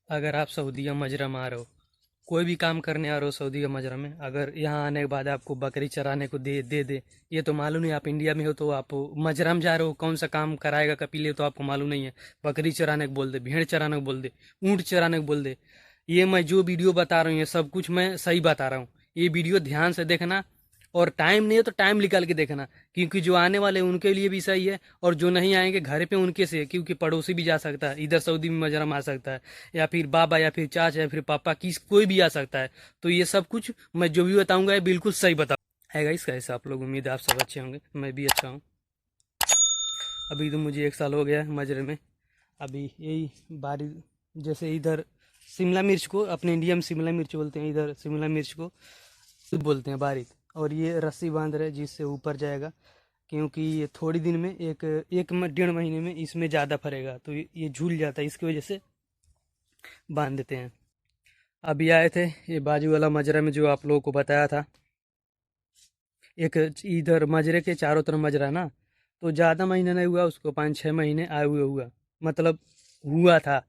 अगर आप सऊदी या मजरा में आ रहे हो, कोई भी काम करने आ रहे हो सऊदी या मजरा में, अगर यहाँ आने के बाद आपको बकरी चराने को दे दे, ये तो मालूम नहीं। आप इंडिया में हो तो आप मजरा में जा रहे हो, कौन सा काम कराएगा कपिल, ये तो आपको मालूम नहीं है। बकरी चराने को बोल दे, भेड़ चराने को बोल दे, ऊँट चराने को बोल दे। ये मैं जो वीडियो बता रहा हूँ, ये सब कुछ मैं सही बता रहा हूँ। ये वीडियो ध्यान से देखना, और टाइम नहीं है तो टाइम निकाल के देखना, क्योंकि जो आने वाले हैं उनके लिए भी सही है, और जो नहीं आएंगे घर पे उनके से, क्योंकि पड़ोसी भी जा सकता है इधर, सऊदी में मजरम आ सकता है, या फिर बाबा या फिर चाचा या फिर पापा, किस कोई भी आ सकता है। तो ये सब कुछ मैं जो भी बताऊंगा ये बिल्कुल सही बताऊँ है गाइस। कैसे आप लोग, उम्मीद है आप सब अच्छे होंगे, मैं भी अच्छा हूँ। अभी तो मुझे 1 साल हो गया है मजरे में। अभी यही बारी, जैसे इधर शिमला मिर्च को अपने इंडिया में शिमला मिर्च बोलते हैं, इधर शिमला मिर्च को बोलते हैं बारीक। और ये रस्सी बांध रहे जिससे ऊपर जाएगा, क्योंकि ये थोड़ी दिन में डेढ़ महीने में इसमें ज़्यादा फरेगा, तो ये झूल जाता है, इसकी वजह से बांध देते हैं। अभी आए थे ये बाजू वाला मजरा में, जो आप लोगों को बताया था। एक इधर मजरे के चारों तरफ मजरा ना, तो ज़्यादा महीना नहीं हुआ उसको, 5-6 महीने आए हुए हुआ, मतलब हुआ था।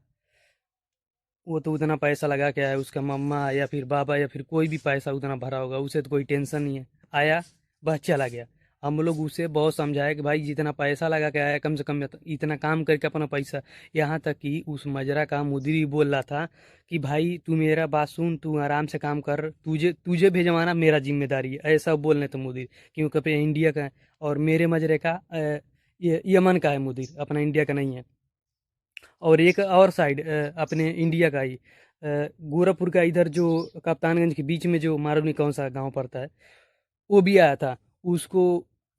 वो तो उतना पैसा लगा के आया, उसका मम्मा या फिर बाबा या फिर कोई भी पैसा उतना भरा होगा, उसे तो कोई टेंशन नहीं है। आया, बस चला गया। हम लोग उसे बहुत समझाए कि भाई जितना पैसा लगा के आया, कम से कम इतना काम करके अपना पैसा। यहाँ तक कि उस मजरा का मुदीर भी बोल रहा था कि भाई तू मेरा बात सुन, तू आराम से काम कर, तुझे तुझे भेजवाना मेरा जिम्मेदारी है, ऐसा बोलने तो मुदीर, क्योंकि अपने इंडिया का है। और मेरे मजरे का ये यमन का है मुदीर, अपना इंडिया का नहीं है। और एक और साइड अपने इंडिया का ही गोरखपुर का, इधर जो कप्तानगंज के बीच में जो मालूम नहीं कौन सा गांव पड़ता है, वो भी आया था। उसको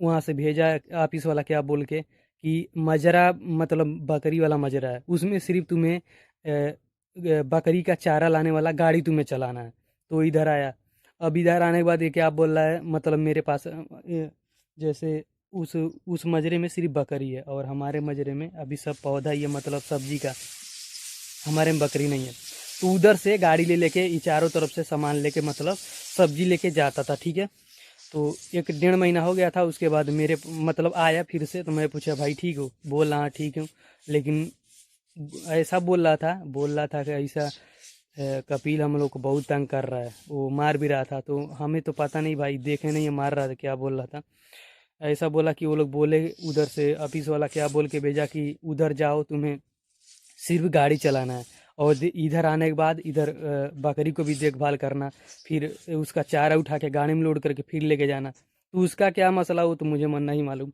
वहाँ से भेजा ऑफिस वाला क्या बोल के कि मजरा, मतलब बकरी वाला मजरा है, उसमें सिर्फ तुम्हें बकरी का चारा लाने वाला गाड़ी तुम्हें चलाना है। तो इधर आया। अब इधर आने के बाद ये क्या बोल रहा है, मतलब मेरे पास जैसे उस मजरे में सिर्फ बकरी है, और हमारे मजरे में अभी सब पौधा ही है, मतलब सब्जी का। हमारे में बकरी नहीं है। तो उधर से गाड़ी ले लेके ये चारों तरफ से सामान लेके, मतलब सब्जी लेके जाता था, ठीक है। तो 1-1.5 महीना हो गया था, उसके बाद मेरे मतलब आया फिर से। तो मैं पूछा भाई ठीक हो, बोल रहा ठीक हूँ, लेकिन ऐसा बोल रहा था कि ऐसा कपिल हम लोग को बहुत तंग कर रहा है, वो मार भी रहा था। तो हमें तो पता नहीं भाई, देखे नहीं है मार रहा था क्या बोल रहा था। ऐसा बोला कि वो लोग बोले उधर से ऑफिस वाला क्या बोल के भेजा कि उधर जाओ, तुम्हें सिर्फ गाड़ी चलाना है, और इधर आने के बाद इधर बकरी को भी देखभाल करना, फिर उसका चारा उठा के गाड़ी में लोड करके फिर लेके जाना। तो उसका क्या मसला हो तो मुझे मन नहीं मालूम।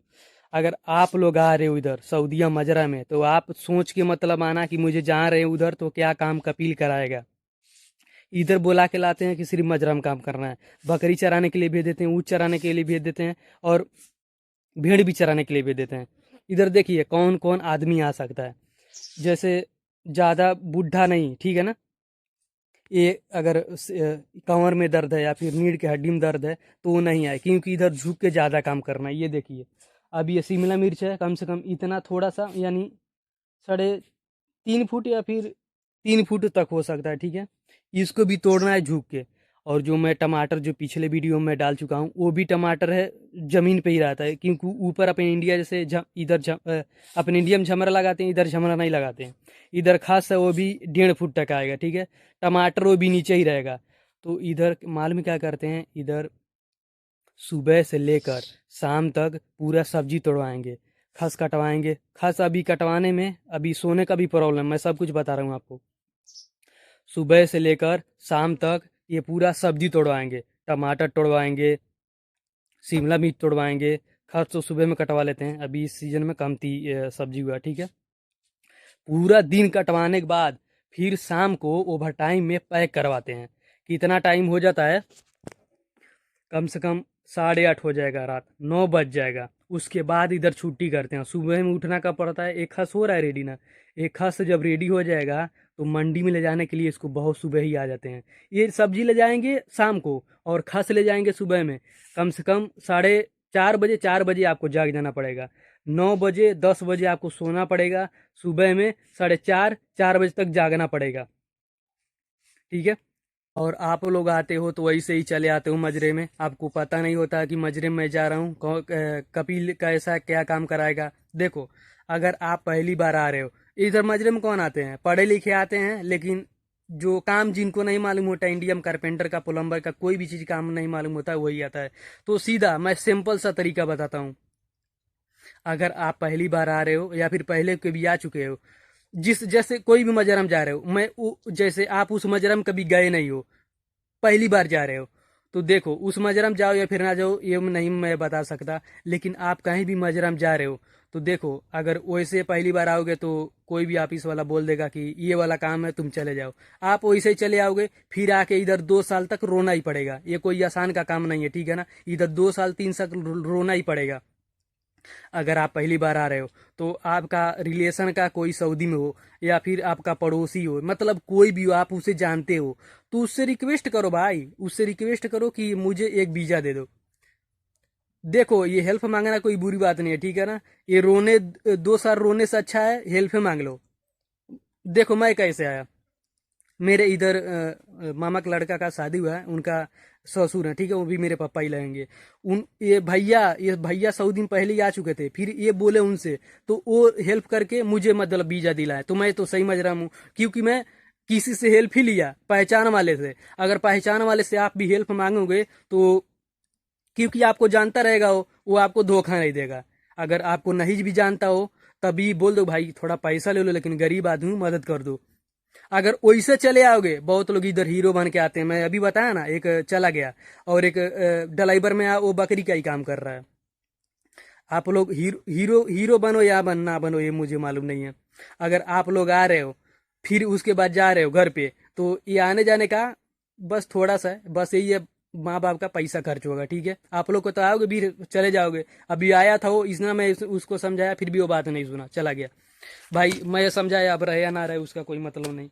अगर आप लोग आ रहे हो इधर सऊदीया मजरा में, तो आप सोच के मतलब आना कि मुझे जा रहे हैं उधर तो क्या काम कपील कराएगा। इधर बुला के लाते हैं कि सिर्फ मजरा में काम करना है, बकरी चराने के लिए भेज देते हैं, ऊँट चराने के लिए भेज देते हैं, और भेड़ भी चराने के लिए भेज देते हैं। इधर देखिए कौन कौन आदमी आ सकता है, जैसे ज़्यादा बूढ़ा नहीं, ठीक है ना। ये अगर कमर में दर्द है या फिर रीढ़ की हड्डी में दर्द है तो वो नहीं आए, क्योंकि इधर झुक के ज़्यादा काम करना है। ये देखिए, अब ये शिमला मिर्च है, कम से कम इतना थोड़ा सा, यानी 3.5 फुट या फिर 3 फुट तक हो सकता है, ठीक है। इसको भी तोड़ना है झुक के। और जो मैं टमाटर जो पिछले वीडियो में डाल चुका हूँ, वो भी टमाटर है, ज़मीन पे ही रहता है, क्योंकि ऊपर अपने इंडिया जैसे अपने इंडिया में झमरा लगाते हैं, इधर झमरा नहीं लगाते हैं। इधर खास है, वो भी 1.5 फुट तक आएगा, ठीक है। टमाटर वो भी नीचे ही रहेगा। तो इधर मालूम क्या करते हैं, इधर सुबह से लेकर शाम तक पूरा सब्जी तोड़वाएंगे, खस कटवाएंगे। खस अभी कटवाने में अभी सोने का भी प्रॉब्लम, मैं सब कुछ बता रहा हूँ आपको। सुबह से लेकर शाम तक ये पूरा सब्जी तोड़वाएंगे, टमाटर तोड़वाएंगे, शिमला मिर्च तोड़वाएंगे। खस तो सुबह में कटवा लेते हैं, अभी इस सीजन में कमती सब्जी हुआ, ठीक है। पूरा दिन कटवाने के बाद फिर शाम को ओवर टाइम में पैक करवाते हैं। कितना टाइम हो जाता है, कम से कम 8:30 हो जाएगा, रात 9 बज जाएगा। उसके बाद इधर छुट्टी करते हैं, सुबह में उठना का पड़ता है। एक खस हो रहा है रेडी ना, एक खस जब रेडी हो जाएगा तो मंडी में ले जाने के लिए इसको बहुत सुबह ही आ जाते हैं। ये सब्जी ले जाएंगे शाम को, और खस ले जाएंगे सुबह में। कम से कम 4:30 बजे, 4 बजे आपको जाग जाना पड़ेगा। 9 बजे 10 बजे आपको सोना पड़ेगा। सुबह में 4:30 4 बजे तक जागना पड़ेगा, ठीक है। और आप लोग आते हो तो वैसे ही चले आते हो मजरे में, आपको पता नहीं होता कि मजरे में जा रहा हूँ, कपिल कैसा क्या काम कराएगा। देखो, अगर आप पहली बार आ रहे हो, इधर मजरे में कौन आते हैं, पढ़े लिखे आते हैं, लेकिन जो काम जिनको नहीं मालूम होता, इंडियन कारपेंटर का, प्लम्बर का, कोई भी चीज़ काम नहीं मालूम होता वही आता है। तो सीधा मैं सिंपल सा तरीका बताता हूँ। अगर आप पहली बार आ रहे हो या फिर पहले के भी आ चुके हो, जिस जैसे कोई भी मजरम जा रहे हो, जैसे आप उस मजरम कभी गए नहीं हो, पहली बार जा रहे हो, तो देखो उस मजरम जाओ या फिर ना जाओ ये नहीं मैं बता सकता, लेकिन आप कहीं भी मजरम जा रहे हो तो देखो, अगर वैसे पहली बार आओगे तो कोई भी ऑफिस वाला बोल देगा कि ये वाला काम है तुम चले जाओ, आप वैसे ही चले आओगे, फिर आके इधर 2 साल तक रोना ही पड़ेगा। ये कोई आसान का काम नहीं है, ठीक है ना। इधर 2 साल 3 साल रोना ही पड़ेगा। अगर आप पहली बार आ रहे हो तो आपका रिलेशन का कोई सऊदी में हो या फिर आपका पड़ोसी हो, मतलब कोई भी हो, आप उसे जानते हो, तो उससे रिक्वेस्ट करो भाई, उससे रिक्वेस्ट करो कि मुझे एक वीजा दे दो। देखो ये हेल्प मांगना कोई बुरी बात नहीं है, ठीक है ना। ये रोने, 2 साल रोने से अच्छा है हेल्प मांग लो। देखो मैं कैसे आया, मेरे इधर मामा का लड़का का शादी हुआ है, उनका ससुर है, ठीक है, वो भी मेरे पापा ही लगेंगे। ये भैया 100 दिन पहले ही आ चुके थे, फिर ये बोले उनसे, तो वो हेल्प करके मुझे मतलब वीजा दिलाए। तो मैं तो सही मज रहा हूँ, क्योंकि मैं किसी से हेल्प ही लिया, पहचान वाले से। अगर पहचान वाले से आप भी हेल्प मांगोगे तो, क्योंकि आपको जानता रहेगा वो आपको धोखा नहीं देगा। अगर आपको नहीं भी जानता हो तभी बोल दो भाई थोड़ा पैसा ले लो, लेकिन गरीब आदमी हूँ, मदद कर दो। अगर वैसे चले आओगे, बहुत लोग इधर हीरो बन के आते हैं, मैं अभी बताया ना, एक चला गया, और एक ड्राइवर में वो बकरी का ही काम कर रहा है। आप लोग हीरो हीरो हीरो बनो या ना बनो ये मुझे मालूम नहीं है। अगर आप लोग आ रहे हो फिर उसके बाद जा रहे हो घर पे, तो ये आने जाने का बस थोड़ा सा है, बस यही है, माँ बाप का पैसा खर्च होगा, ठीक है। आप लोग को तो आओगे भी चले जाओगे। अभी आया था वो, इसने मैं उसको समझाया फिर भी वो बात नहीं सुना, चला गया। भाई मैं समझाया, अब रहे या ना रहे उसका कोई मतलब नहीं।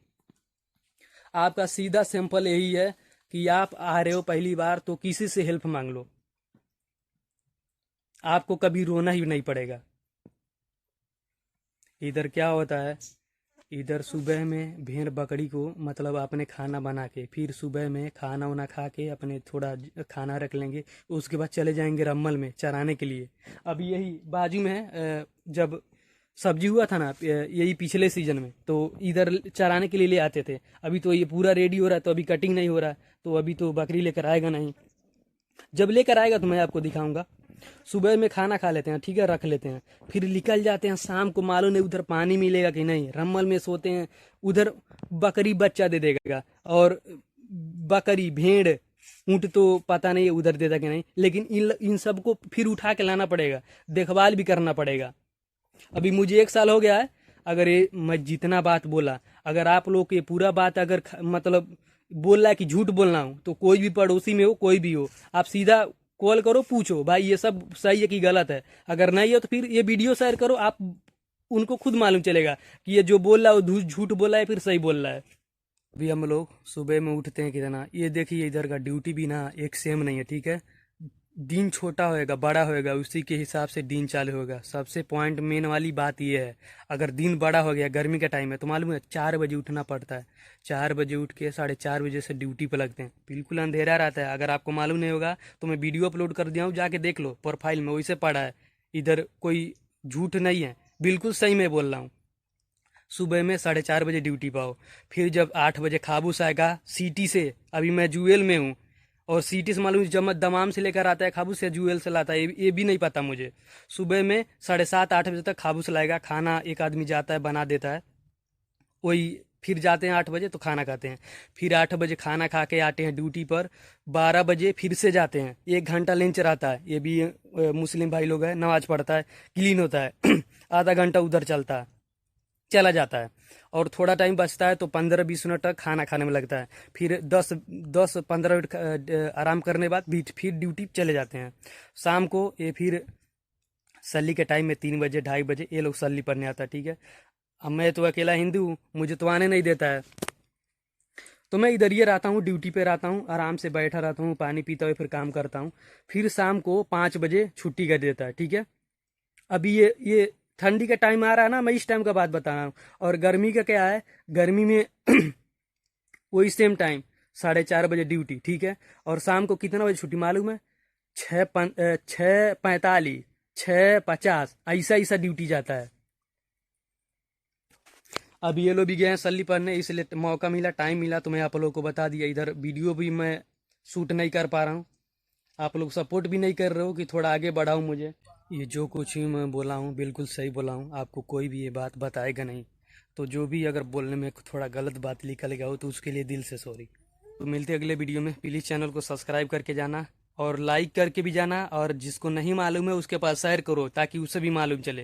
आपका सीधा सिंपल यही है कि आप आ रहे हो पहली बार तो किसी से हेल्प मांग लो, आपको कभी रोना ही नहीं पड़ेगा। इधर क्या होता है, इधर सुबह में भेड़ बकरी को मतलब आपने खाना बना के, फिर सुबह में खाना वाना खा के अपने थोड़ा खाना रख लेंगे, उसके बाद चले जाएंगे रम्मल में चराने के लिए। अब यही बाजू में है, जब सब्जी हुआ था ना, यही पिछले सीजन में, तो इधर चराने के लिए ले आते थे। अभी तो ये पूरा रेडी हो रहा है, तो अभी कटिंग नहीं हो रहा है, तो अभी तो बकरी लेकर आएगा नहीं। जब लेकर आएगा तो मैं आपको दिखाऊंगा। सुबह में खाना खा लेते हैं, ठीक है, रख लेते हैं, फिर निकल जाते हैं। शाम को मालूम नहीं उधर पानी मिलेगा कि नहीं, रम्मल में सोते हैं। उधर बकरी बच्चा दे देगा, और बकरी भेड़ ऊँट तो पता नहीं उधर देता कि नहीं, लेकिन इन सबको फिर उठा के लाना पड़ेगा, देखभाल भी करना पड़ेगा। अभी मुझे 1 साल हो गया है। अगर ये मैं जितना बात बोला, अगर आप लोग के पूरा बात अगर मतलब बोल रहा है कि झूठ बोलना हो, तो कोई भी पड़ोसी में हो, कोई भी हो, आप सीधा कॉल करो, पूछो भाई ये सब सही है कि गलत है। अगर नहीं है तो फिर ये वीडियो शेयर करो, आप उनको खुद मालूम चलेगा कि ये जो बोल रहा है वो झूठ बोल रहा है फिर सही बोल रहा है। अभी हम लोग सुबह में उठते हैं कितना, ये देखिए इधर का ड्यूटी भी ना एक सेम नहीं है, ठीक है। दिन छोटा होएगा बड़ा होएगा उसी के हिसाब से दिन चालू होगा। सबसे पॉइंट मेन वाली बात ये है, अगर दिन बड़ा हो गया, गर्मी का टाइम है, तो मालूम है 4 बजे उठना पड़ता है। 4 बजे उठ के 4:30 बजे से ड्यूटी पे लगते हैं, बिल्कुल अंधेरा रहता है। अगर आपको मालूम नहीं होगा तो मैं वीडियो अपलोड कर दिया हूँ, जाके देख लो, प्रोफाइल में वैसे पड़ा है। इधर कोई झूठ नहीं है, बिल्कुल सही मैं बोल रहा हूँ। सुबह में 4:30 बजे ड्यूटी पाओ, फिर जब 8 बजे खाबूस आएगा सिटी से, अभी मैं जुएल में हूँ, और सिटी से मालूम जब दमाम से लेकर आता है खाबूस, या जुएल से लाता है ये भी नहीं पता मुझे। सुबह में 7:30 8 बजे तक खाबूस लाएगा, खाना एक आदमी जाता है बना देता है, वही फिर जाते हैं 8 बजे तो खाना खाते हैं। फिर 8 बजे खाना खा के आते हैं ड्यूटी पर, 12 बजे फिर से जाते हैं, 1 घंटा लंच रहता है, ये भी मुस्लिम भाई लोग हैं, नमाज पढ़ता है, क्लीन होता है आधा घंटा उधर चलता है, चला जाता है, और थोड़ा टाइम बचता है तो 15 20 मिनट तक खाना खाने में लगता है। फिर 10 10 15 मिनट आराम करने के बाद भी फिर ड्यूटी चले जाते हैं। शाम को ये फिर सल्ली के टाइम में 3 बजे 2:30 बजे ये लोग सल्ली पढ़ने आता है, ठीक है। अब मैं तो अकेला हिंदू हूँ, मुझे तो आने नहीं देता है, तो मैं इधर ये रहता हूँ, ड्यूटी पे रहता हूँ, आराम से बैठा रहता हूँ, पानी पीता हुआ फिर काम करता हूँ। फिर शाम को 5 बजे छुट्टी कर देता है, ठीक है। अभी ये ठंडी का टाइम आ रहा है ना, मैं इस टाइम का बात बता रहा हूँ। और गर्मी का क्या है, गर्मी में वही सेम टाइम, 4:30 बजे ड्यूटी, ठीक है। और शाम को कितना बजे छुट्टी मालूम है, 6:45 6:50 ऐसा ऐसा ड्यूटी जाता है। अब ये लोग भी गए हैं सल्ली पढ़ने, इसलिए मौका मिला, टाइम मिला तो मैं आप लोगों को बता दिया। इधर वीडियो भी मैं शूट नहीं कर पा रहा हूँ, आप लोग सपोर्ट भी नहीं कर रहे हो कि थोड़ा आगे बढ़ाऊँ मुझे। ये जो कुछ भी मैं बोला हूँ बिल्कुल सही बोला हूँ, आपको कोई भी ये बात बताएगा नहीं। तो जो भी अगर बोलने में थोड़ा गलत बात निकल गया हो तो उसके लिए दिल से सॉरी। तो मिलते अगले वीडियो में। प्लीज़ चैनल को सब्सक्राइब करके जाना और लाइक करके भी जाना, और जिसको नहीं मालूम है उसके पास शेयर करो ताकि उसे भी मालूम चले।